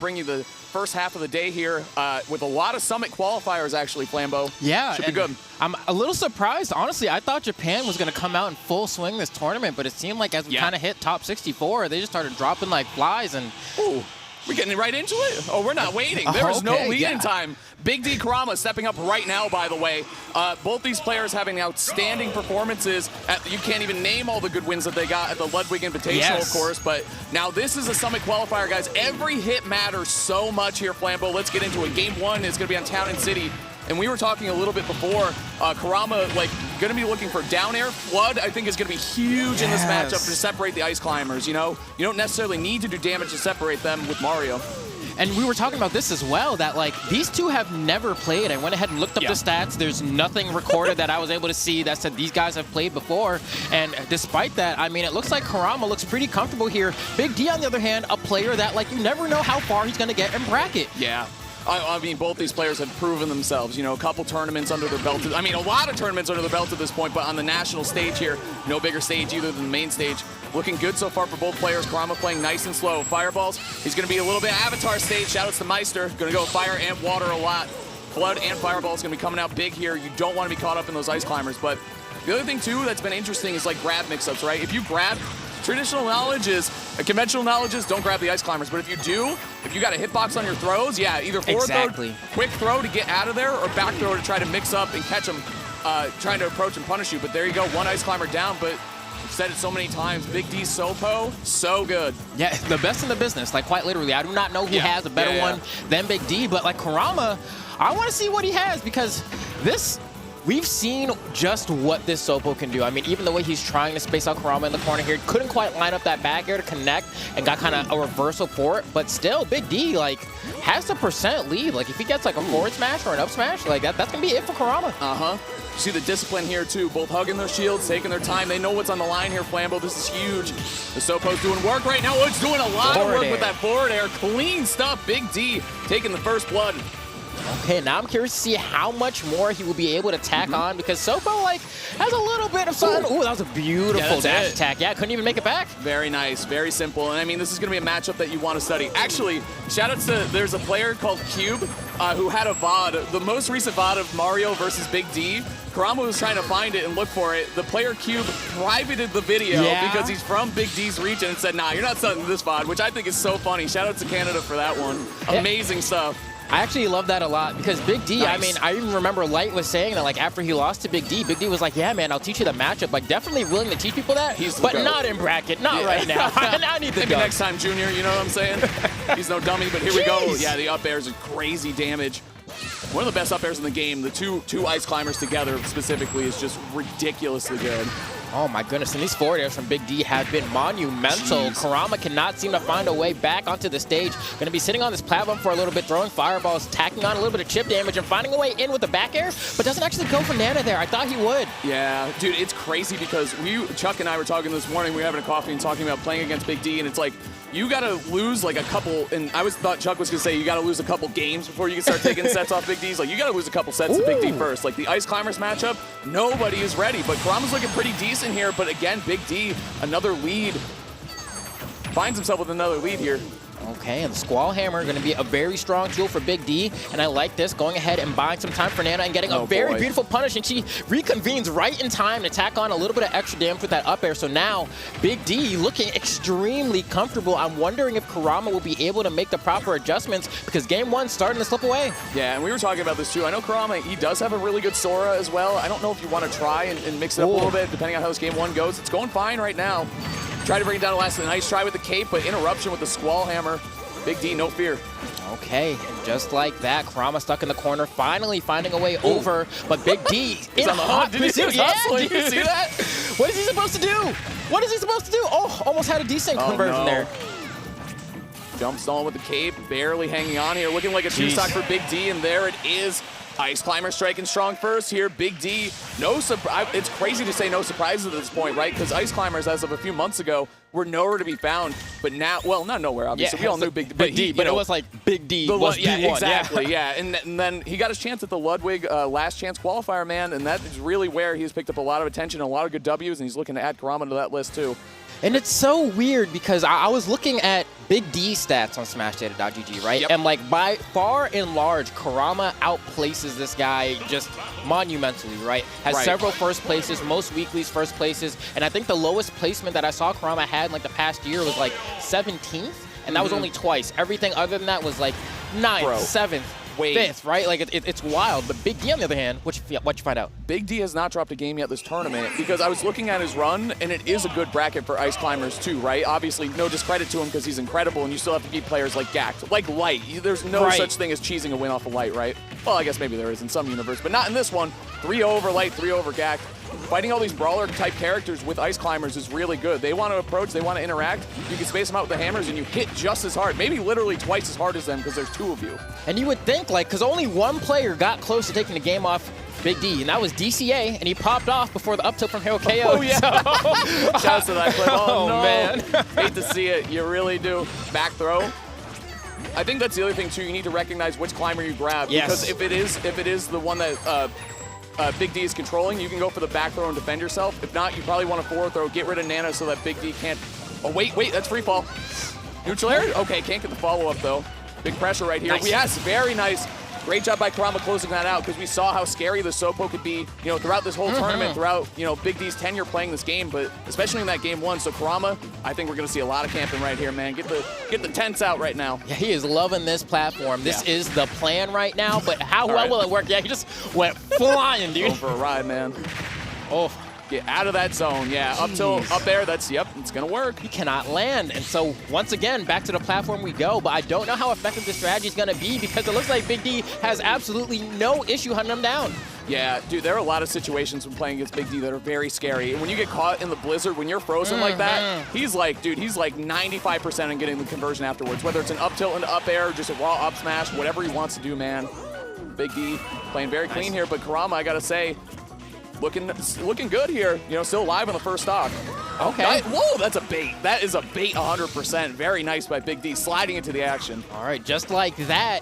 bring you the first half of the day here with a lot of Summit qualifiers, actually, Flambeau. Yeah. Should be good. I'm a little surprised. Honestly, I thought Japan was going to come out in full swing this tournament, but it seemed like as we kind of hit top 64, they just started dropping like flies. And ooh, we're getting right into it? Oh, we're not waiting. There was no lead-in time. Big D Kurama stepping up right now, by the way. Both these players having outstanding performances. You can't even name all the good wins that they got at the Ludwig Invitational, of course. But now this is a Summit qualifier, guys. Every hit matters so much here, Flambeau. Let's get into it. Game 1 is going to be on Town and City. And we were talking a little bit before, Kurama, like, going to be looking for down air. Flood, I think, is going to be huge in this matchup to separate the Ice Climbers, you know? You don't necessarily need to do damage to separate them with Mario. And we were talking about this as well, that like these two have never played. I went ahead and looked up the stats. There's nothing recorded that I was able to see that said these guys have played before. And despite that, I mean, it looks like Kurama looks pretty comfortable here. Big D, on the other hand, a player that like you never know how far he's going to get in bracket. Yeah. I mean, both these players have proven themselves. You know, a couple tournaments under their belt. I mean, a lot of tournaments under their belt at this point, but on the national stage here, no bigger stage either than the main stage. Looking good so far for both players. Kurama playing nice and slow. Fireballs, he's going to be a little bit Avatar stage. Shoutouts to Meister. Going to go fire and water a lot. Flood and Fireball is going to be coming out big here. You don't want to be caught up in those Ice Climbers. But the other thing, too, that's been interesting is, like, grab mix-ups, right? If you grab, traditional knowledge is, conventional knowledge is don't grab the Ice Climbers. But if you do, if you got a hitbox on your throws, yeah, either forward throw, quick throw to get out of there, or back throw to try to mix up and catch them trying to approach and punish you. But there you go, one Ice Climber down, but I've said it so many times, Big D Sopo, so good. Yeah, the best in the business, like quite literally. I do not know who has a better one than Big D, but like Kurama, I want to see what he has because we've seen just what this Sopo can do. I mean, even the way he's trying to space out Kurama in the corner here, couldn't quite line up that back air to connect and got kind of a reversal for it, but still, Big D, like, has the % lead. Like, if he gets, like, a forward smash or an up smash, like, that's going to be it for Kurama. See the discipline here, too. Both hugging their shields, taking their time. They know what's on the line here, Flambeau. This is huge. The Sopo's doing work right now. Oh, it's doing a lot of work with that forward air. Clean stuff. Big D taking the first blood. Okay, now I'm curious to see how much more he will be able to tack on because Sopo, like, has a little bit of something. Ooh, that was a beautiful dash attack. Yeah, couldn't even make it back. Very nice, very simple. And I mean, this is going to be a matchup that you want to study. Actually, shoutouts to, there's a player called Cube who had a VOD, the most recent VOD of Mario versus Big D. Kurama was trying to find it and look for it. The player Cube privated the video because he's from Big D's region and said, nah, you're not studying this VOD, which I think is so funny. Shoutouts to Canada for that one. Amazing stuff. I actually love that a lot because Big D, I mean, I even remember Light was saying that, like, after he lost to Big D was like, yeah, man, I'll teach you the matchup. Like, definitely willing to teach people that, but not in bracket, not right now. I need the Maybe next time, Junior, you know what I'm saying? He's no dummy, but here we go. Yeah, the up airs are crazy damage. One of the best up airs in the game. The two Ice Climbers together specifically is just ridiculously good. Oh my goodness, and these forward airs from Big D have been monumental. Kurama cannot seem to find a way back onto the stage. Going to be sitting on this platform for a little bit, throwing fireballs, tacking on a little bit of chip damage, and finding a way in with the back air, but doesn't actually go for Nana there. I thought he would. Yeah, dude, it's crazy because Chuck and I were talking this morning. We were having a coffee and talking about playing against Big D, and it's like, you got to lose like a couple, and I thought Chuck was going to say you got to lose a couple games before you can start taking sets off Big D's. Like, you got to lose a couple sets to Big D first. Like, the Ice Climbers matchup, nobody is ready, but Kurama's looking pretty decent here, but again, Big D, another lead, finds himself with another lead here. Okay, and the Squall Hammer going to be a very strong tool for Big D, and I like this, going ahead and buying some time for Nana and getting a very beautiful punish, and she reconvenes right in time to tack on a little bit of extra damage with that up air. So now, Big D looking extremely comfortable. I'm wondering if Kurama will be able to make the proper adjustments because game 1's starting to slip away. Yeah, and we were talking about this too. I know Kurama, he does have a really good Sora as well. I don't know if you want to try and mix it up a little bit, depending on how this game 1 goes. It's going fine right now. Try to bring it down to last. A nice try with the cape, but interruption with the Squall Hammer. Big D, no fear. Okay, and just like that, Kurama stuck in the corner, finally finding a way over, but Big D is on the hunt. Did you see that? What is he supposed to do? What is he supposed to do? Oh, almost had a decent conversion there. Jump stall with the cape, barely hanging on here, looking like a two-stock for Big D, and there it is. Ice Climber striking strong first here. Big D, no surprise. It's crazy to say no surprises at this point, right? Because Ice Climbers, as of a few months ago, were nowhere to be found. But now, well, not nowhere, obviously. Yeah, we all knew Big D. But it was like Big D was yeah, D1. Exactly, yeah. And then he got his chance at the Ludwig last chance qualifier, man. And that is really where he's picked up a lot of attention, a lot of good W's, and he's looking to add Kurama to that list, too. And it's so weird because I was looking at Big D stats on SmashData.gg, right? Yep. And like by far and large, Kurama outplaces this guy just monumentally, right? Has several first places, most weeklies first places, and I think the lowest placement that I saw Kurama had in like the past year was like 17th, and that was only twice. Everything other than that was like 9th, 7th, 5th, right? Like it's wild. But Big D on the other hand, what'd you find out? Big D has not dropped a game yet this tournament because I was looking at his run, and it is a good bracket for Ice Climbers too, right? Obviously, no discredit to him because he's incredible, and you still have to beat players like Gact, like Light. There's no such thing as cheesing a win off of Light, right? Well, I guess maybe there is in some universe, but not in this one. 3-0 over Light, 3-0 over Gact. Fighting all these brawler-type characters with Ice Climbers is really good. They want to approach, they want to interact. You can space them out with the hammers, and you hit just as hard, maybe literally twice as hard as them because there's 2 of you. And you would think, like, because only one player got close to taking the game off Big D, and that was DCA, and he popped off before the up tilt from Hero KO. Oh, yeah. So. Shouts to that clip. Oh, no. Man. Hate to see it. You really do. Back throw. I think that's the other thing, too. You need to recognize which climber you grab. Yes. Because if it is the one that Big D is controlling, you can go for the back throw and defend yourself. If not, you probably want to forward throw, get rid of Nana so that Big D can't... Oh, wait, that's free fall. Neutral air? Okay, can't get the follow-up, though. Big pressure right here. Nice. Yes, very nice. Great job by Kurama closing that out because we saw how scary the Sopo could be, throughout this whole tournament, throughout, Big D's tenure playing this game, but especially in that game 1. So Kurama, I think we're going to see a lot of camping right here, man. Get the tents out right now. Yeah, he is loving this platform. This is the plan right now, but how well will it work? Yeah, he just went flying, dude. Going for a ride, man. Oh. Get out of that zone. Yeah, up there, it's going to work. He cannot land. And so, once again, back to the platform we go. But I don't know how effective this strategy is going to be because it looks like Big D has absolutely no issue hunting him down. Yeah, dude, there are a lot of situations when playing against Big D that are very scary. And when you get caught in the blizzard, when you're frozen like that, he's like 95% on getting the conversion afterwards. Whether it's an up tilt into up air, or just a raw up smash, whatever he wants to do, man. Big D playing very clean here, but Kurama, I got to say, looking good here. Still alive on the first stock. Okay. Whoa, that's a bait. That is a bait 100%. Very nice by Big D, sliding into the action. All right, just like that,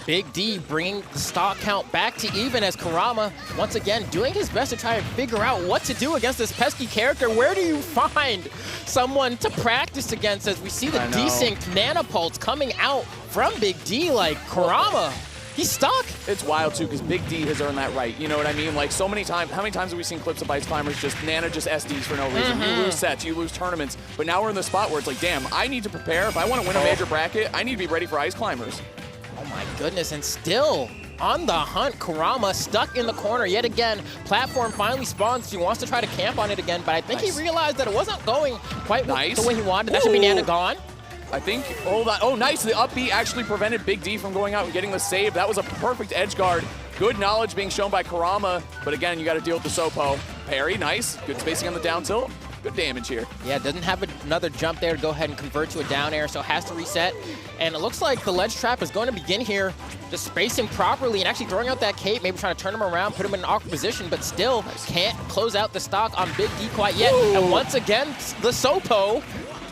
Big D bringing the stock count back to even as Kurama, once again, doing his best to try and figure out what to do against this pesky character. Where do you find someone to practice against as we see the desynced nanopulse coming out from Big D like Kurama? He's stuck. It's wild, too, because Big D has earned that right. You know what I mean? Like, so many times, how many times have we seen clips of Ice Climbers Nana just SDs for no reason? You lose sets, you lose tournaments. But now we're in the spot where it's like, damn, I need to prepare. If I want to win a major bracket, I need to be ready for Ice Climbers. Oh, my goodness. And still on the hunt, Kurama stuck in the corner yet again. Platform finally spawns. He wants to try to camp on it again, but I think he realized that it wasn't going quite the way he wanted. That should be Nana gone. I think, hold on. Oh, nice. The up B actually prevented Big D from going out and getting the save. That was a perfect edge guard. Good knowledge being shown by Kurama, but again, you got to deal with the Sopo. Parry, nice. Good spacing on the down tilt. Good damage here. Yeah, doesn't have another jump there to go ahead and convert to a down air, so has to reset. And it looks like the ledge trap is going to begin here, just spacing properly and actually throwing out that cape, maybe trying to turn him around, put him in an awkward position, but still can't close out the stock on Big D quite yet. And once again, the Sopo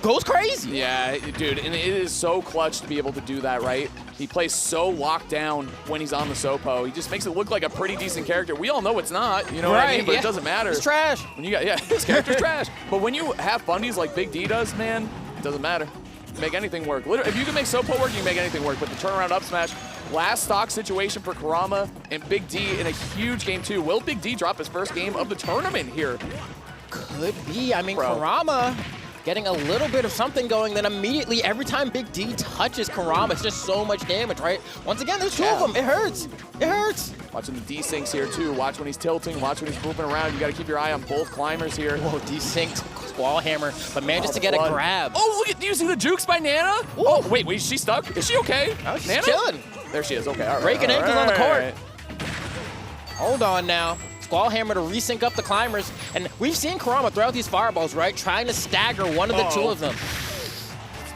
goes crazy. Yeah, dude, and it is so clutch to be able to do that, right? He plays so locked down when he's on the Sopo. He just makes it look like a pretty decent character. We all know it's not, you know what I mean? But it doesn't matter. It's trash. When you got, his character's trash. But when you have fundies like Big D does, man, it doesn't matter. Make anything work. Literally, if you can make Sopo work, you can make anything work. But the turnaround up smash, last stock situation for Kurama and Big D in a huge game too. Will Big D drop his first game of the tournament here? Could be. I mean, Kurama getting a little bit of something going, then immediately every time Big D touches Kurama, it's just so much damage, right? Once again, there's 2 of them. It hurts. It hurts. Watching the desyncs here, too. Watch when he's tilting. Watch when he's moving around. You got to keep your eye on both climbers here. Whoa, desynced Squall Hammer, but manages to get a grab. Oh, look at, do you see the jukes by Nana? Ooh. Oh, wait, is she stuck? Is she okay? Oh, she's Nana? chilling. There she is. Okay, all right. Breaking ankles on the court. Hold on now. Squall Hammer to resync up the climbers. And we've seen Kurama throw out these fireballs, right? Trying to stagger one of the 2 of them.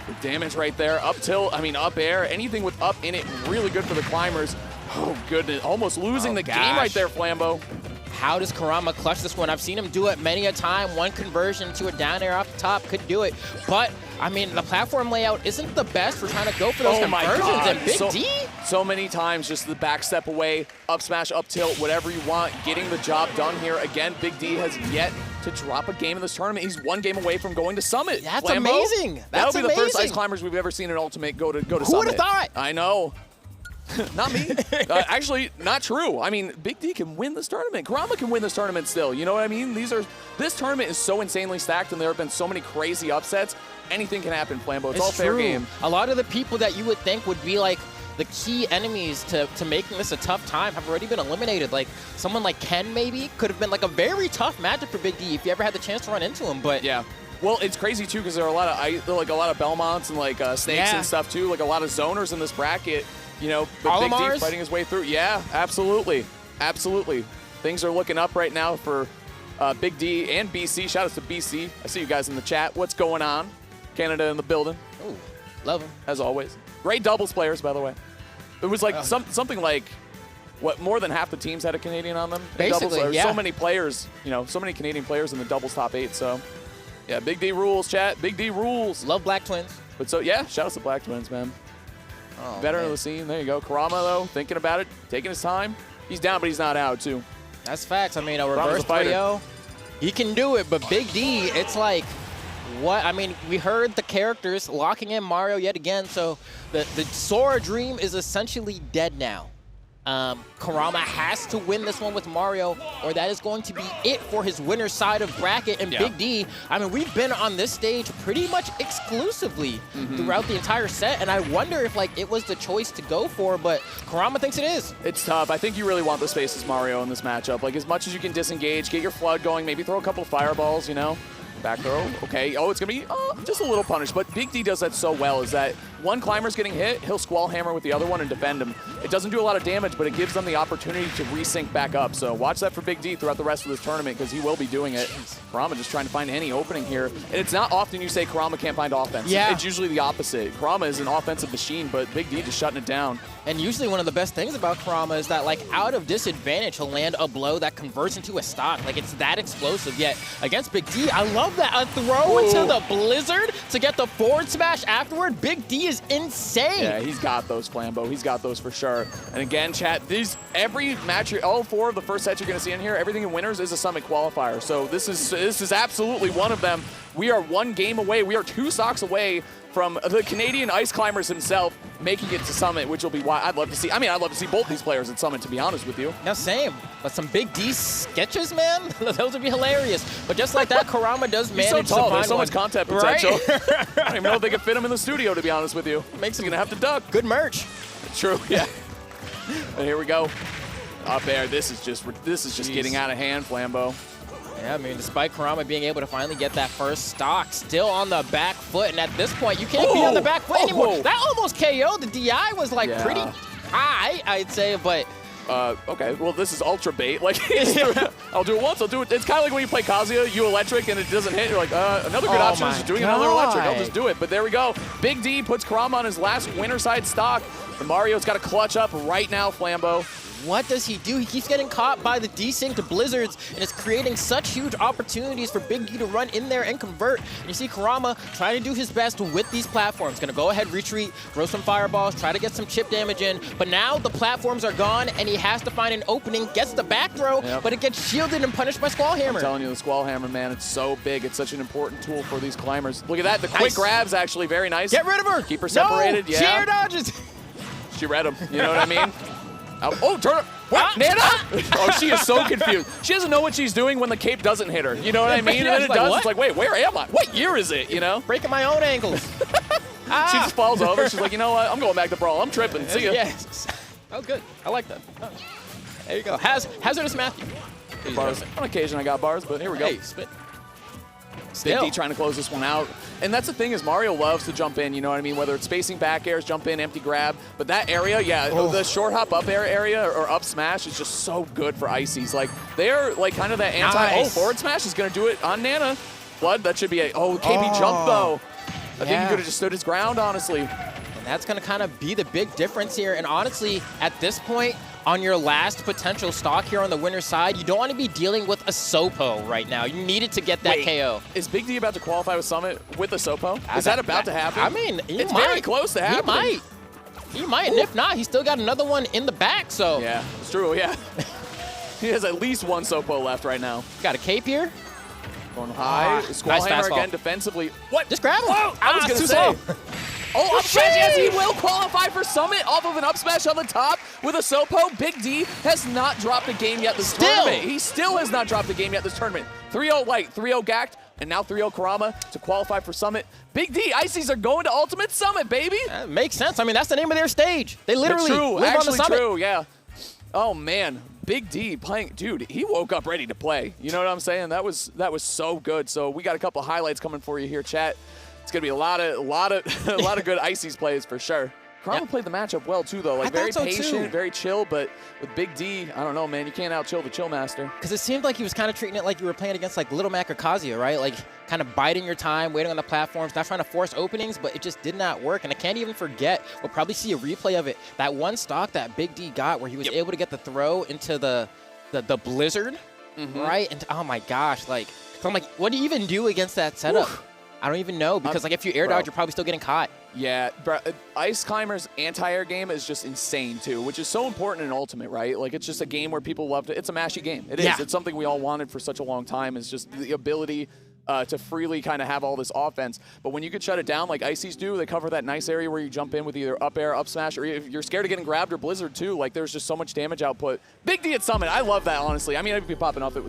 The damage right there. Up tilt, up air. Anything with up in it, really good for the climbers. Oh, goodness. Almost losing the game right there, Flambeau. How does Kurama clutch this one? I've seen him do it many a time. One conversion to a down air off the top could do it. But, I mean, the platform layout isn't the best for trying to go for those conversions. And Big D? So many times, just the back step away, up smash, up tilt, whatever you want, getting the job done here. Again, Big D has yet to drop a game in this tournament. He's one game away from going to Summit. That's Flambo. amazing. That'll That's be the first amazing. Ice Climbers we've ever seen in Ultimate go to Summit. Who would have thought? I know. Not me. Actually, not true. I mean, Big D can win this tournament. Kurama can win this tournament still. You know what I mean? This tournament is so insanely stacked, and there have been so many crazy upsets. Anything can happen, Flambo. It's all fair game. A lot of the people that you would think would be like the key enemies to making this a tough time have already been eliminated. Like someone like Ken maybe could have been like a very tough matchup for Big D if you ever had the chance to run into him. But yeah. Well, it's crazy too because there are a lot of Belmonts and like Snakes and stuff too. Like a lot of zoners in this bracket. You know, but Big D fighting his way through. Yeah, absolutely. Absolutely. Things are looking up right now for Big D and BC. Shout out to BC. I see you guys in the chat. What's going on? Canada in the building. Oh, love him. As always. Great doubles players, by the way. It was like something like, what, more than half the teams had a Canadian on them? Basically, doubles. yeah. So many players, you know, so many Canadian players in the doubles top 8. So, yeah, Big D rules, chat. Big D rules. Love Black Twins. But so, yeah, shout out to Black Twins, man. Oh, Veteran of the scene. There you go. Kurama, though, thinking about it, taking his time. He's down, but he's not out, too. That's facts. I mean, a reverse Kurama's a 3-0, he can do it. But Big D, it's like, what? I mean, we heard the characters locking in Mario yet again. So the Sora dream is essentially dead now. Kurama has to win this one with Mario, or that is going to be it for his winner's side of bracket. And Big D, I mean, we've been on this stage pretty much exclusively throughout the entire set, and I wonder if like it was the choice to go for, but Kurama thinks it is. It's tough. I think you really want the spaces Mario in this matchup. Like, as much as you can disengage, get your flood going, maybe throw a couple of fireballs, you know? Back throw, okay. Oh, it's gonna be just a little punish, but Big D does that so well is that one climber's getting hit, he'll squall hammer with the other one and defend him. It doesn't do a lot of damage, but it gives them the opportunity to resync back up. So watch that for Big D throughout the rest of this tournament because he will be doing it. Kurama just trying to find any opening here. And it's not often you say Kurama can't find offense. Yeah. It's usually the opposite. Kurama is an offensive machine, but Big D just shutting it down. And usually one of the best things about Kurama is that, like, out of disadvantage, he'll land a blow that converts into a stock. Like, it's that explosive. Yet, against Big D, I love that. A throw into the Blizzard to get the forward smash afterward. Big D is insane. Yeah, he's got those, Flambo. He's got those for sure. And again, chat, every match, all 4 of the first sets you're going to see in here, everything in winners is a Summit qualifier. So this is absolutely one of them. We are 1 game away. We are 2 stocks away from the Canadian Ice Climbers himself making it to Summit, which will be why I'd love to see. I mean, I'd love to see both these players at Summit, to be honest with you. Yeah, same. But some Big D sketches, man, those would be hilarious. But just like that, Kurama does manage so tall. to find There's so one. much content potential. Right? I don't even know if they could fit him in the studio, to be honest with you. Makes him gonna have to duck. Good merch. True. Yeah. And here we go. Up there. This is just getting out of hand, Flambo. Yeah, I mean, despite Kurama being able to finally get that first stock, still on the back foot, and at this point, you can't be on the back foot anymore. That almost KO'd. The DI was, like, pretty high, I'd say, but... Okay, well, this is ultra bait. Like, I'll do it once, I'll do it. It's kind of like when you play Kazuya, you electric, and it doesn't hit. You're like, another good option is doing another electric. I'll just do it. But there we go. Big D puts Kurama on his last winner side stock. And Mario's got to clutch up right now, Flambo. What does he do? He keeps getting caught by the desync Blizzards, and it's creating such huge opportunities for Big D to run in there and convert. And you see Kurama trying to do his best with these platforms. Gonna go ahead, retreat, throw some fireballs, try to get some chip damage in. But now the platforms are gone, and he has to find an opening, gets the back throw, but it gets shielded and punished by Squall Hammer. I'm telling you, the Squall Hammer, man, it's so big. It's such an important tool for these climbers. Look at that. The quick grab's actually very nice. Get rid of her. Keep her separated. No, she air dodges. She read him. You know what I mean? Oh, turn it. What? Nana? Oh, she is so confused. She doesn't know what she's doing when the cape doesn't hit her. You know what I mean? And then it does. What? It's like, wait, where am I? What year is it? You know? Breaking my own ankles. She just falls over. She's like, you know what? I'm going back to brawl. I'm tripping. See ya. Yes. Oh, good. I like that. Oh. There you go. Hazardous Matthew. Bars. On occasion, I got bars, but here we go. Hey, spit. Big D trying to close this one out. And that's the thing is Mario loves to jump in, you know what I mean? Whether it's spacing back airs, jump in, empty grab. But that area, the short hop up air area or up smash is just so good for Ices. Like, they're like kind of that forward smash is going to do it on Nana. Flood, that should be a, KB jump though. I think he could have just stood his ground, honestly. And that's going to kind of be the big difference here. And honestly, at this point, on your last potential stock here on the winner's side, you don't want to be dealing with a Sopo right now. You needed to get that KO. Is Big D about to qualify with Summit with a Sopo? Is that about to happen? I mean, it's very close to happening. He might, and if not, he's still got another one in the back, so. Yeah, it's true, yeah. He has at least one Sopo left right now. Got a cape here. Going high. Squall nice Hammer fastball. again defensively. What? Just grab him. Whoa, I was Ah, going too to say. slow. Oh, up smash, yes, he will qualify for Summit off of an up smash on the top with a Sopo. Big D has not dropped a game yet this tournament. He still has not dropped a game yet this tournament. 3-0 Light, 3-0 Gact, and now 3-0 Kurama to qualify for Summit. Big D, Ices are going to Ultimate Summit, baby. That makes sense. I mean, that's the name of their stage. They literally live on the summit. True, yeah. Oh, man. Big D playing, dude, he woke up ready to play. You know what I'm saying? That was so good. So we got a couple highlights coming for you here, chat. It's gonna be a lot of good Ices plays for sure. Kurama played the matchup well too, though. Like very patient, very chill. But with Big D, I don't know, man. You can't out-chill the Chill Master. Because it seemed like he was kind of treating it like you were playing against like Little Mac or Kazuya, right? Like kind of biding your time, waiting on the platforms, not trying to force openings, but it just did not work. And I can't even forget. We'll probably see a replay of it. That one stock that Big D got, where he was able to get the throw into the blizzard, right? And oh my gosh, like, so I'm like, what do you even do against that setup? Oof. I don't even know, because like if you air dodge, you're probably still getting caught. Yeah, bro, Ice Climber's anti-air game is just insane too, which is so important in Ultimate, right? Like it's just a game where people love to. It's a mashy game. It is. Yeah. It's something we all wanted for such a long time. Is just the ability to freely kind of have all this offense. But when you could shut it down like Ices do, they cover that nice area where you jump in with either up air, up smash, or if you're scared of getting grabbed or blizzard too. Like there's just so much damage output. Big D at Summit. I love that, honestly. I mean, I'd be popping off it with